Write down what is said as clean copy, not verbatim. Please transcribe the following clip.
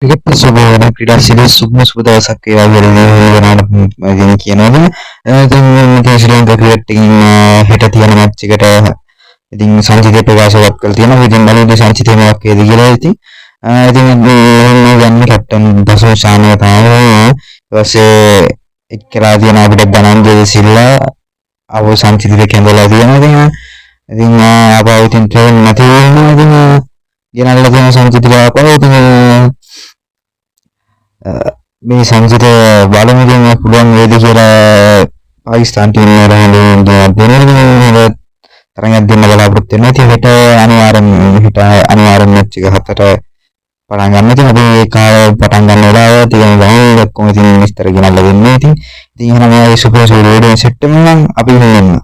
Cricket සුබෝදය ක්‍රීඩා සුබම සුබ දවසක් වේවා කියලා ඉතින් කියනවා. ඉතින් මේ ශ්‍රී ලංකා ක්‍රිකට් එකකින් හෙට තියෙන මැච් එකට ඉතින් සංජිතේ ප්‍රකාශවත් කරලා තියෙනවා. ඉතින් බලමු සංජිතේ මොකක් වේද කියලා. ඉතින් මේ ගන්න කැප්ටන් බසෝ ශානව තමයි. ඊට පස්සේ එක්කලා තියෙන අපිට ධනංජය සිල්වා ආවෝ සංජිතේ කැඳලා තියෙනවා. ඉතින් ආපහු ඉතින් ට්‍රේන් නැති වෙනවා. ඉතින් ගෙනල්ලා තියෙන සංජිතේ ආපහු ඉතින් මේ සංජිත බලමු ඉතින් පුළුවන් වේද කියලා පාකිස්තාන් ටීම් එකට දෙන්න තරඟයක් දෙන්න බලාපොරොත්තු වෙනවා. ඉතින් හෙට අනිවාර්යෙන් මැච් එක 7ට පටන් ගන්න. ඉතින් අපි ඒක පටන් ගන්න වෙලාව තියෙන ගමන් ඔක්කොම ඉතින් විස්තර ගෙනල්ලා දෙන්නේ. ඉතින් එහෙනම් මේ සුපර් සූර් වීඩියෝ සෙට් එකෙන් අපි මෙන්න